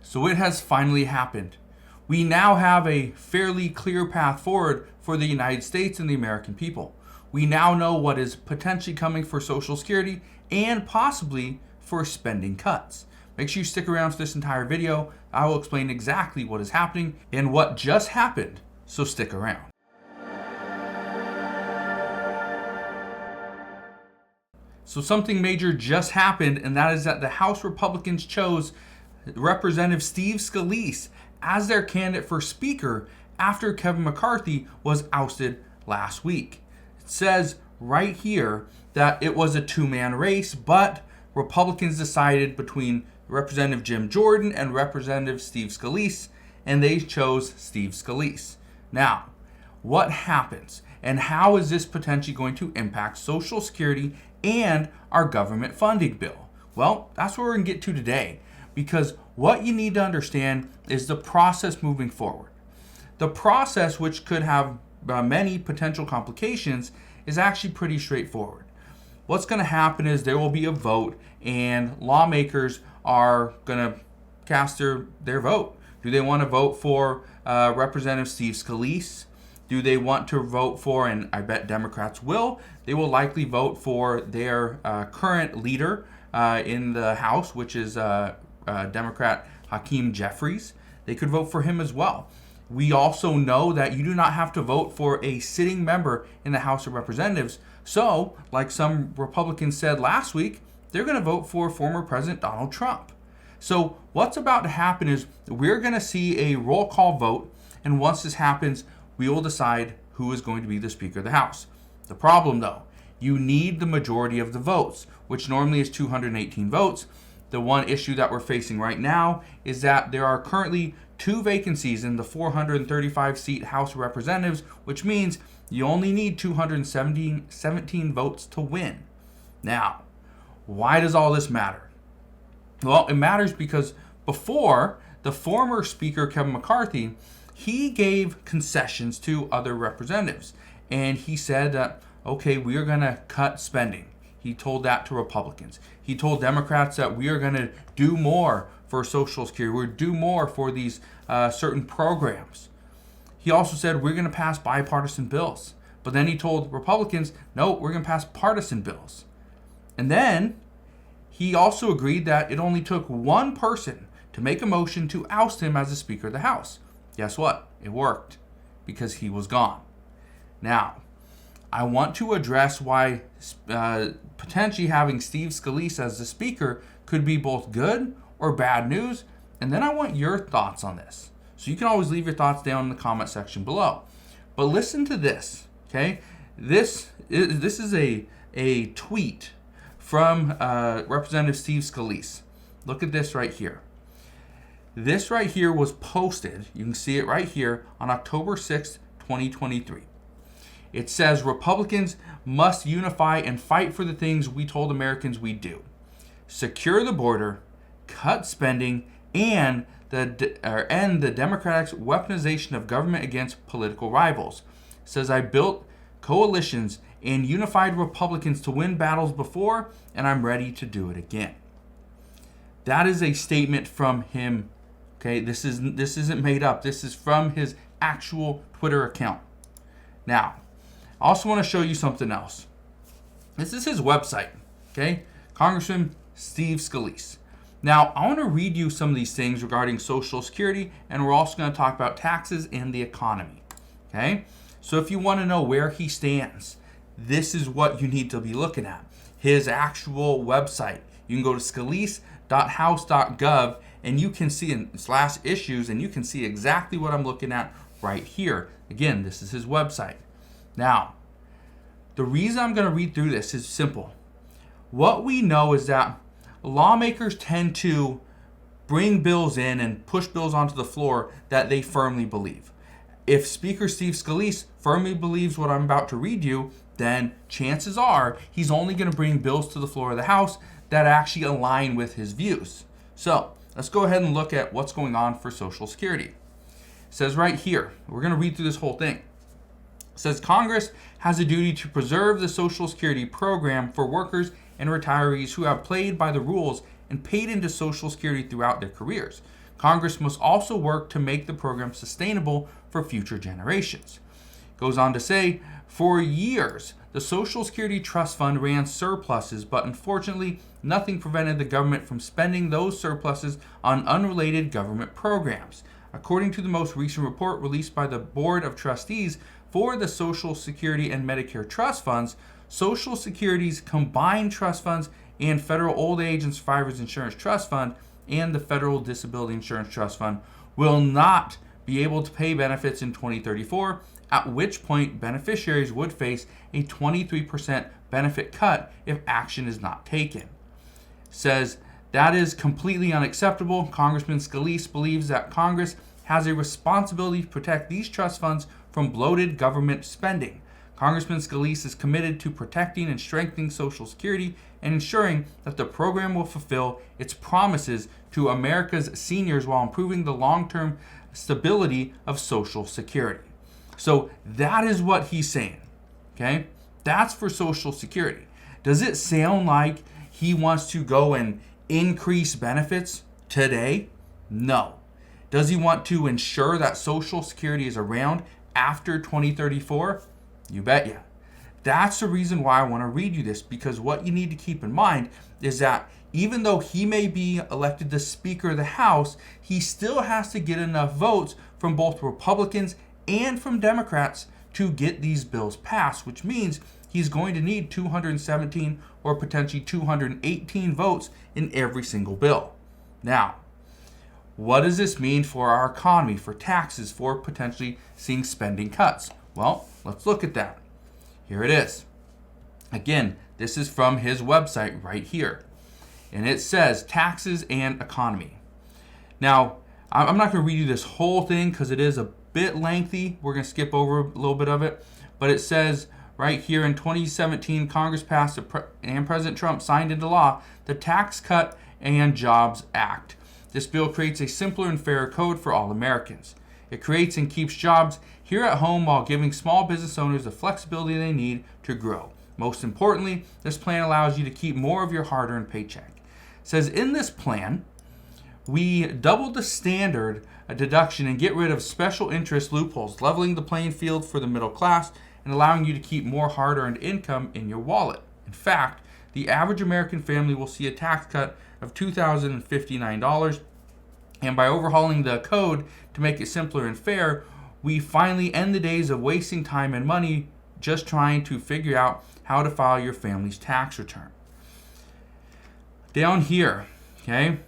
So it has finally happened. We now have a fairly clear path forward for the United States and the American people. We now know what is potentially coming for Social Security and possibly for spending cuts. Make sure you stick around for this entire video. I will explain exactly what is happening and what just happened, so stick around. So something major just happened, and that is that the House Republicans chose Representative Steve Scalise as their candidate for Speaker after Kevin McCarthy was ousted last week. It says right here that it was a two-man race, but Republicans decided between Representative Jim Jordan and Representative Steve Scalise, and they chose Steve Scalise. Now, what happens and how is this potentially going to impact Social Security and our government funding bill? Well, that's what we're going to get to today, because what you need to understand is the process moving forward. The process, which could have many potential complications, is actually pretty straightforward. What's going to happen is there will be a vote, and lawmakers are going to cast their vote. Do they want to vote for Representative Steve Scalise? Do they want to vote for, and I bet Democrats will, they will likely vote for their current leader in the House, which is Democrat Hakeem Jeffries. They could vote for him as well. We also know that you do not have to vote for a sitting member in the House of Representatives. So, like some Republicans said last week, they're going to vote for former President Donald Trump. So what's about to happen is we're going to see a roll call vote, and once this happens, we will decide who is going to be the Speaker of the House. The problem, though, you need the majority of the votes, which normally is 218 votes. The one issue that we're facing right now is that there are currently 2 vacancies in the 435-seat House of Representatives, which means you only need 217 votes to win. Now, why does all this matter? Well, it matters because before, the former Speaker, Kevin McCarthy, he gave concessions to other representatives. And he said that, okay, we are going to cut spending. He told that to Republicans. He told Democrats that we are going to do more for Social Security. We're do more for these certain programs. He also said we're going to pass bipartisan bills. But then he told Republicans, no, we're going to pass partisan bills. And then he also agreed that it only took one person to make a motion to oust him as the Speaker of the House. Guess what? It worked, because he was gone. Now, I want to address why potentially having Steve Scalise as the Speaker could be both good or bad news, and then I want your thoughts on this. So you can always leave your thoughts down in the comment section below. But listen to this, okay? This is a tweet from Representative Steve Scalise. Look at this right here. This right here was posted, you can see it right here, on October 6th, 2023. It says, Republicans must unify and fight for the things we told Americans we'd do. Secure the border, cut spending, and end the Democrats' weaponization of government against political rivals. It says, I built coalitions and unified Republicans to win battles before, and I'm ready to do it again. That is a statement from him. Okay, this isn't made up. This is from his actual Twitter account. Now, I also want to show you something else. This is his website, okay? Congressman Steve Scalise. Now, I want to read you some of these things regarding Social Security, and we're also going to talk about taxes and the economy, okay? So if you want to know where he stands, this is what you need to be looking at. His actual website. You can go to scalise.house.gov, and you can see in /issues, and you can see exactly what I'm looking at right here. Again, this is his website. Now, the reason I'm going to read through this is simple. What we know is that lawmakers tend to bring bills in and push bills onto the floor that they firmly believe. If Speaker Steve Scalise firmly believes what I'm about to read you, then chances are he's only going to bring bills to the floor of the House that actually align with his views. So let's go ahead and look at what's going on for Social Security. It says right here, we're going to read through this whole thing. It says Congress has a duty to preserve the Social Security program for workers and retirees who have played by the rules and paid into Social Security throughout their careers. Congress must also work to make the program sustainable for future generations. Goes on to say, for years, the Social Security Trust Fund ran surpluses, but unfortunately, nothing prevented the government from spending those surpluses on unrelated government programs. According to the most recent report released by the Board of Trustees for the Social Security and Medicare Trust Funds, Social Security's combined trust funds and Federal Old Age and Survivors Insurance Trust Fund and the Federal Disability Insurance Trust Fund will not be able to pay benefits in 2034, at which point beneficiaries would face a 23% benefit cut if action is not taken. Says that is completely unacceptable. Congressman Scalise believes that Congress has a responsibility to protect these trust funds from bloated government spending. Congressman Scalise is committed to protecting and strengthening Social Security and ensuring that the program will fulfill its promises to America's seniors while improving the long-term stability of Social Security. So that is what he's saying, okay? That's for Social Security. Does it sound like he wants to go and increase benefits today? No. Does he want to ensure that Social Security is around after 2034? You bet ya. That's the reason why I want to read you this, because what you need to keep in mind is that even though he may be elected the Speaker of the House, he still has to get enough votes from both Republicans and from Democrats to get these bills passed, which means he's going to need 217 or potentially 218 votes in every single bill. Now, what does this mean for our economy, for taxes, for potentially seeing spending cuts? Well, let's look at that. Here it is. Again, this is from his website right here. And it says taxes and economy. Now, I'm not going to read you this whole thing because it is a bit lengthy. We're going to skip over a little bit of it. But it says right here in 2017, Congress passed and President Trump signed into law the Tax Cut and Jobs Act. This bill creates a simpler and fairer code for all Americans. It creates and keeps jobs here at home while giving small business owners the flexibility they need to grow. Most importantly, this plan allows you to keep more of your hard-earned paycheck. It says in this plan, we doubled the standard deduction and get rid of special interest loopholes, leveling the playing field for the middle class and allowing you to keep more hard-earned income in your wallet. In fact, the average American family will see a tax cut of $2,059, and by overhauling the code to make it simpler and fair, we finally end the days of wasting time and money just trying to figure out how to file your family's tax return. Down here, okay,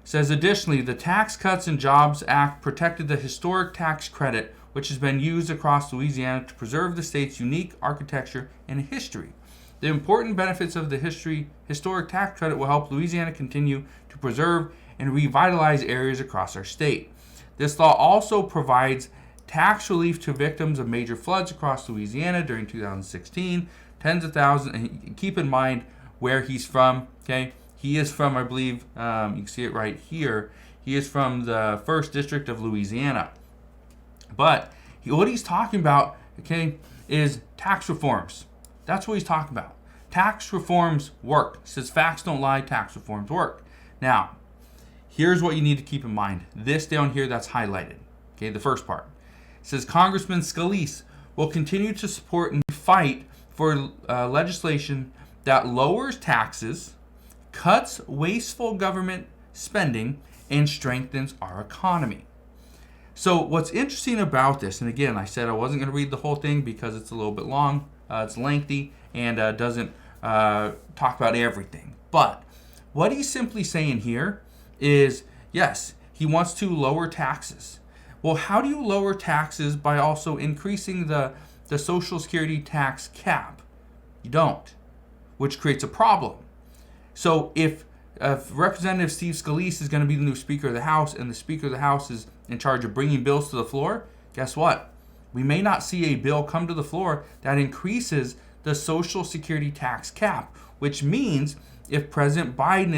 says additionally, the Tax Cuts and Jobs Act protected the historic tax credit, which has been used across Louisiana to preserve the state's unique architecture and history. The important benefits of the historic tax credit will help Louisiana continue to preserve and revitalize areas across our state. This law also provides tax relief to victims of major floods across Louisiana during 2016. Tens of thousands, and keep in mind where he's from, okay? He is from, I believe, you can see it right here. He is from the 1st District of Louisiana. But what he's talking about, okay, is tax reforms. That's what he's talking about. Tax reforms work. It says facts don't lie, tax reforms work. Now, here's what you need to keep in mind. This down here that's highlighted, okay, the first part. It says Congressman Scalise will continue to support and fight for legislation that lowers taxes, cuts wasteful government spending, and strengthens our economy. So what's interesting about this, and again, I said I wasn't going to read the whole thing because it's a little bit long, it's lengthy, and doesn't talk about everything. But what he's simply saying here is, yes, he wants to lower taxes. Well, how do you lower taxes by also increasing the Social Security tax cap? You don't, which creates a problem. So if Representative Steve Scalise is going to be the new Speaker of the House and the Speaker of the House is in charge of bringing bills to the floor, guess what? We may not see a bill come to the floor that increases the Social Security tax cap, which means if President Biden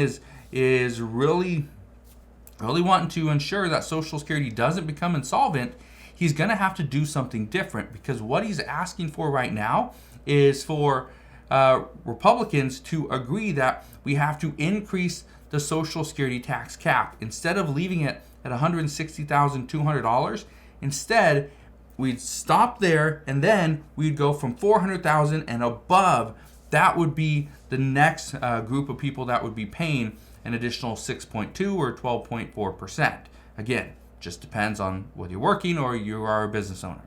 is really wanting to ensure that Social Security doesn't become insolvent, he's going to have to do something different, because what he's asking for right now is for Republicans to agree that we have to increase the Social Security tax cap. Instead of leaving it at $160,200, instead we'd stop there, and then we'd go from $400,000 and above. That would be the next group of people that would be paying an additional 6.2 or 12.4%. Again, just depends on whether you're working or you are a business owner.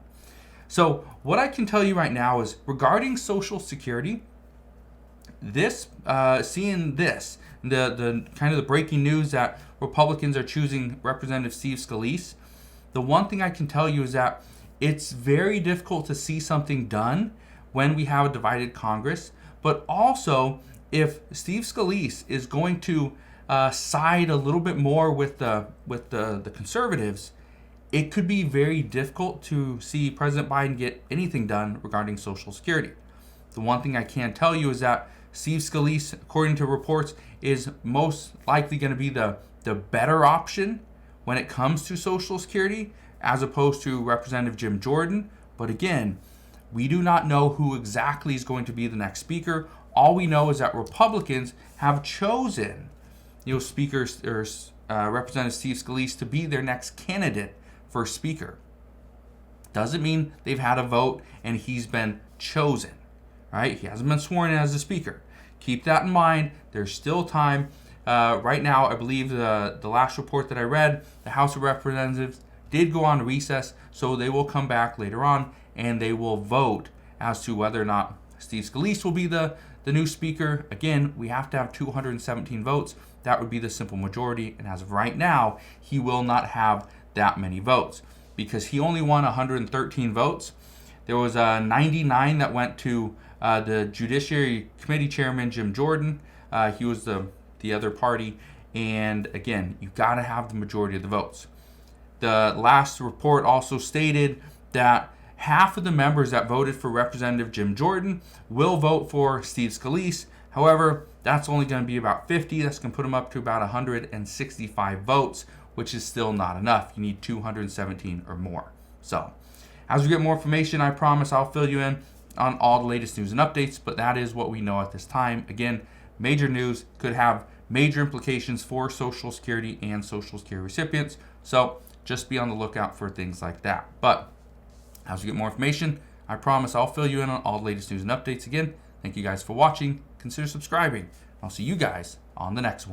So what I can tell you right now is regarding Social Security, seeing this, the kind of the breaking news that Republicans are choosing Representative Steve Scalise, the one thing I can tell you is that it's very difficult to see something done when we have a divided Congress. But also, if Steve Scalise is going to side a little bit more with the conservatives, it could be very difficult to see President Biden get anything done regarding Social Security. The one thing I can tell you is that Steve Scalise, according to reports, is most likely going to be the better option when it comes to Social Security, as opposed to Representative Jim Jordan. But again, we do not know who exactly is going to be the next speaker. All we know is that Republicans have chosen, Speaker or Representative Steve Scalise to be their next candidate for speaker. Doesn't mean they've had a vote and he's been chosen, right? He hasn't been sworn in as a speaker. Keep that in mind. There's still time. Right now, I believe the last report that I read, the House of Representatives did go on recess, so they will come back later on and they will vote as to whether or not Steve Scalise will be the new speaker. Again, we have to have 217 votes. That would be the simple majority, and as of right now, he will not have that many votes because he only won 113 votes. There was 99 that went to the Judiciary Committee Chairman, Jim Jordan. He was the other party, and again, you've got to have the majority of the votes. The last report also stated that half of the members that voted for Representative Jim Jordan will vote for Steve Scalise. However, that's only going to be about 50. That's going to put him up to about 165 votes, which is still not enough. You need 217 or more. So, as we get more information, I promise I'll fill you in on all the latest news and updates, but that is what we know at this time. Again, major news could have major implications for Social Security and Social Security recipients. So, just be on the lookout for things like that. But as we get more information, I promise I'll fill you in on all the latest news and updates. Again, thank you guys for watching. Consider subscribing. I'll see you guys on the next one.